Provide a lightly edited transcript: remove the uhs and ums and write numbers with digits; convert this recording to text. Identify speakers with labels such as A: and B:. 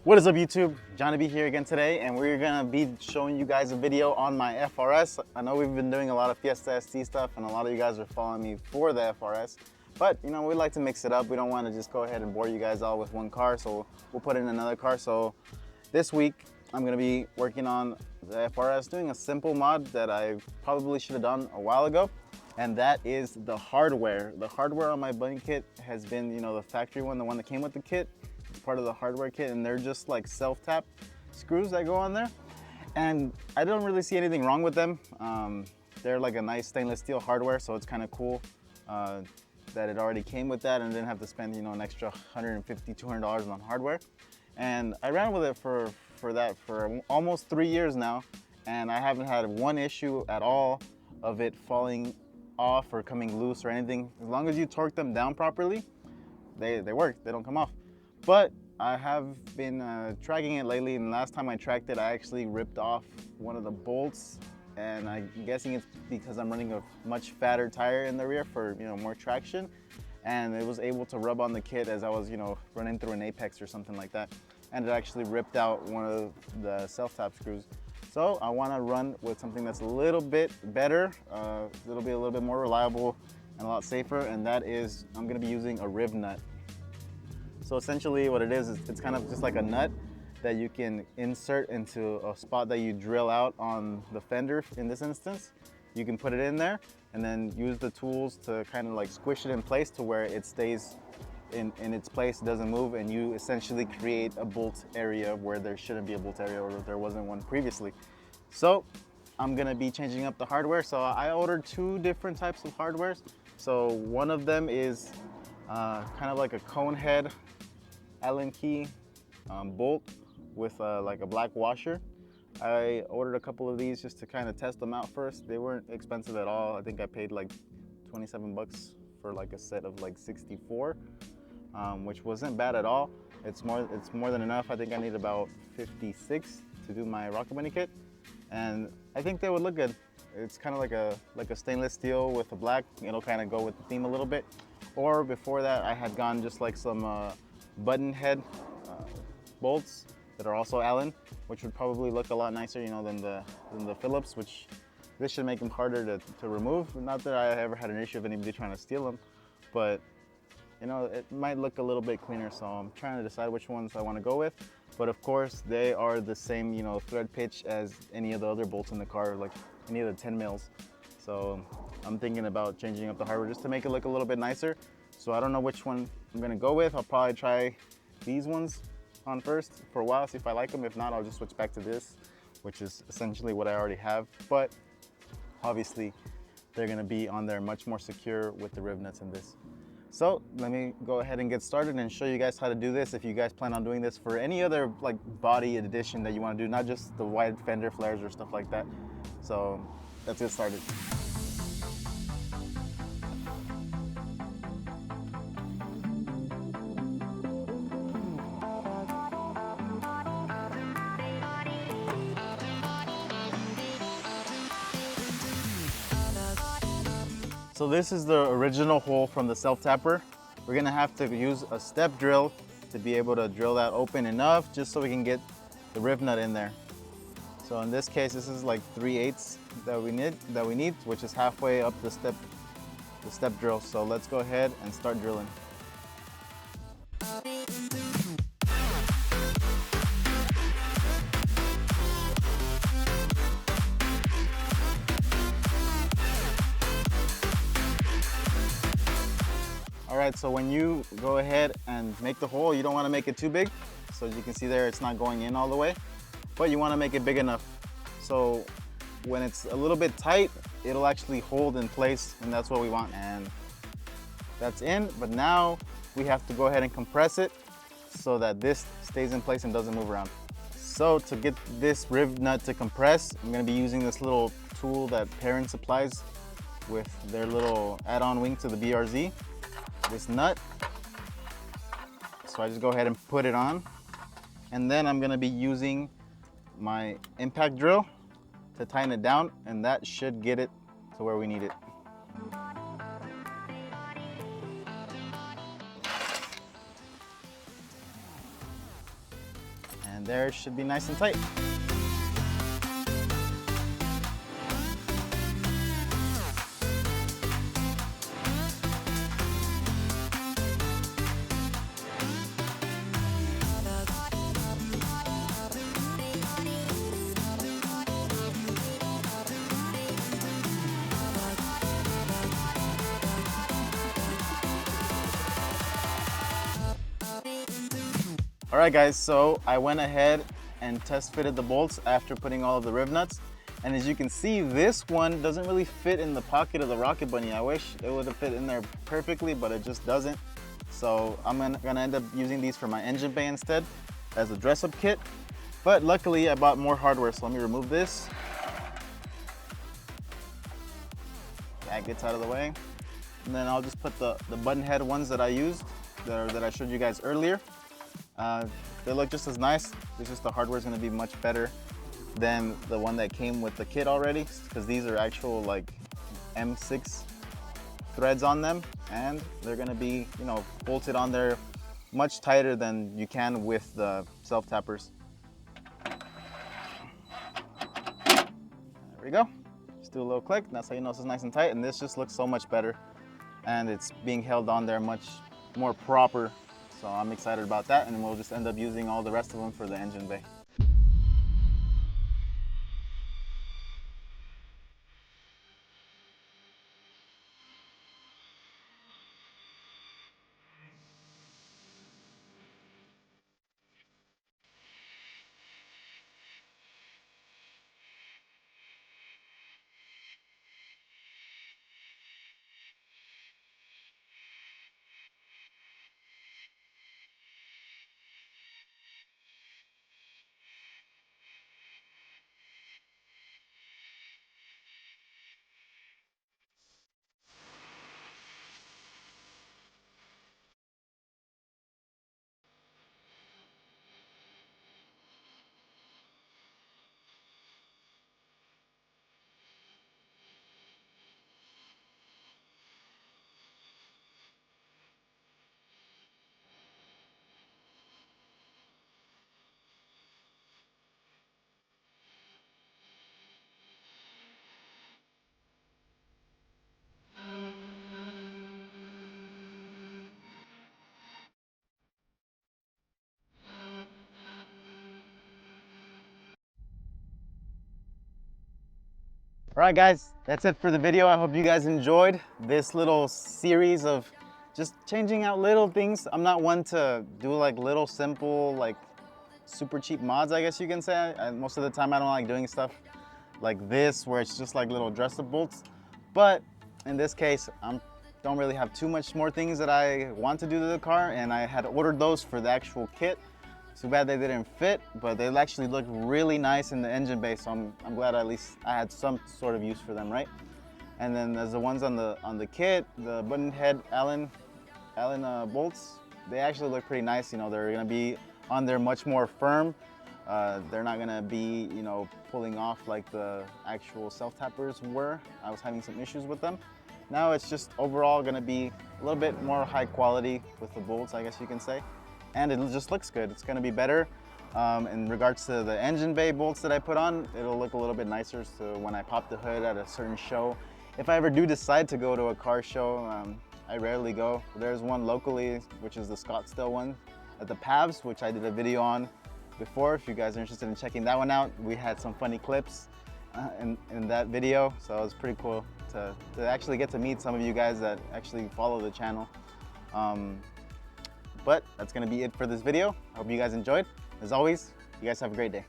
A: What is up, YouTube? Jonny B here again today, and we're gonna be showing you guys a video on my FRS. I know we've been doing a lot of Fiesta ST stuff, and a lot of you guys are following me for the FRS, but you know, we like to mix it up. We don't want to just go ahead and bore you guys all with one car, so we'll put in another car. So this week, I'm gonna be working on the FRS, doing a simple mod that I probably should have done a while ago, and that is the hardware. The hardware on my bunny kit has been, you know, the factory one, the one that came with the kit. Part of the hardware kit, and they're just like self-tap screws that go on there, and I don't really see anything wrong with them. They're like a nice stainless steel hardware, so it's kind of cool that it already came with that and didn't have to spend, you know, an extra $150–200 on hardware. And I ran with it for almost 3 years now, and I haven't had one issue at all of it falling off or coming loose or anything. As long as you torque them down properly, they work, they don't come off. But I have been tracking it lately, and last time I tracked it, I actually ripped off one of the bolts, and I'm guessing it's because I'm running a much fatter tire in the rear for, you know, more traction, and it was able to rub on the kit as I was, you know, running through an apex or something like that, and it actually ripped out one of the self-tap screws. So I want to run with something that's a little bit better, it'll be a little bit more reliable and a lot safer, and that is, I'm going to be using a riv nut. So essentially what it is it's kind of just like a nut that you can insert into a spot that you drill out on the fender in this instance. You can put it in there and then use the tools to kind of like squish it in place to where it stays in its place, doesn't move, and you essentially create a bolt area where there shouldn't be a bolt area or there wasn't one previously. So I'm gonna be changing up the hardware. So I ordered 2 different types of hardwares. So one of them is kind of like a cone head Allen key bolt with like a black washer. I ordered a couple of these just to kind of test them out first. They weren't expensive at all. I think I paid like 27 bucks for like a set of like 64, which wasn't bad at all. It's more than enough. I think I need about 56 to do my rocket bunny kit, and I think they would look good. It's kind of like a stainless steel with a black. It'll kind of go with the theme a little bit. Or before that, I had gone just like some button head bolts that are also Allen, which would probably look a lot nicer, you know, than the Phillips, which this should make them harder to remove. Not that I ever had an issue of anybody trying to steal them, but you know, it might look a little bit cleaner, so I'm trying to decide which ones I want to go with. But of course, they are the same, you know, thread pitch as any of the other bolts in the car, like any of the 10 mils. So I'm thinking about changing up the hardware just to make it look a little bit nicer. So I don't know which one I'm gonna go with. I'll probably try these ones on first for a while, see if I like them. If not, I'll just switch back to this, which is essentially what I already have. But obviously, they're gonna be on there much more secure with the riv nuts in this. So let me go ahead and get started and show you guys how to do this. If you guys plan on doing this for any other like body addition that you want to do, not just the wide fender flares or stuff like that. So let's get started. So this is the original hole from the self-tapper. We're gonna have to use a step drill to be able to drill that open enough just so we can get the riv nut in there. So in this case, this is like 3/8 that we need, which is halfway up the step drill. So let's go ahead and start drilling. All right, so when you go ahead and make the hole, you don't want to make it too big. So as you can see there, it's not going in all the way, but you want to make it big enough. So when it's a little bit tight, it'll actually hold in place, and that's what we want. And that's in, but now we have to go ahead and compress it so that this stays in place and doesn't move around. So to get this riv nut to compress, I'm going to be using this little tool that Kreyn supplies with their little add-on wing to the BRZ. This nut. So I just go ahead and put it on, and then I'm gonna be using my impact drill to tighten it down, and that should get it to where we need it. And there it should be nice and tight. All right guys, so I went ahead and test fitted the bolts after putting all of the rivnuts. And as you can see, this one doesn't really fit in the pocket of the Rocket Bunny. I wish it would have fit in there perfectly, but it just doesn't. So I'm gonna end up using these for my engine bay instead as a dress up kit. But luckily I bought more hardware, so let me remove this. That gets out of the way. And then I'll just put the button head ones that I used, that I showed you guys earlier. They look just as nice. It's just the hardware is going to be much better than the one that came with the kit already, because these are actual like M6 threads on them, and they're going to be, you know, bolted on there much tighter than you can with the self tappers. There we go. Just do a little click. That's how you know it's nice and tight, and this just looks so much better, and it's being held on there much more proper. So I'm excited about that, and we'll just end up using all the rest of them for the engine bay. All right guys, that's it for the video. I hope you guys enjoyed this little series of just changing out little things. I'm not one to do like little simple, like super cheap mods, I guess you can say. Most of the time I don't like doing stuff like this where it's just like little dress up bolts. But in this case, I don't really have too much more things that I want to do to the car, and I had ordered those for the actual kit. Too bad they didn't fit, but they actually look really nice in the engine bay, so I'm glad at least I had some sort of use for them, right? And then there's the ones on the kit, the button head Allen bolts. They actually look pretty nice. You know, they're gonna be on there much more firm. They're not gonna be, you know, pulling off like the actual self tappers were. I was having some issues with them. Now it's just overall gonna be a little bit more high quality with the bolts, I guess you can say. And it just looks good. It's gonna be better. In regards to the engine bay bolts that I put on, it'll look a little bit nicer so when I pop the hood at a certain show. If I ever do decide to go to a car show, I rarely go. There's one locally, which is the Scottsdale one at the PAVS, which I did a video on before. If you guys are interested in checking that one out, we had some funny clips in that video. So it was pretty cool to actually get to meet some of you guys that actually follow the channel. But that's gonna be it for this video. I hope you guys enjoyed. As always, you guys have a great day.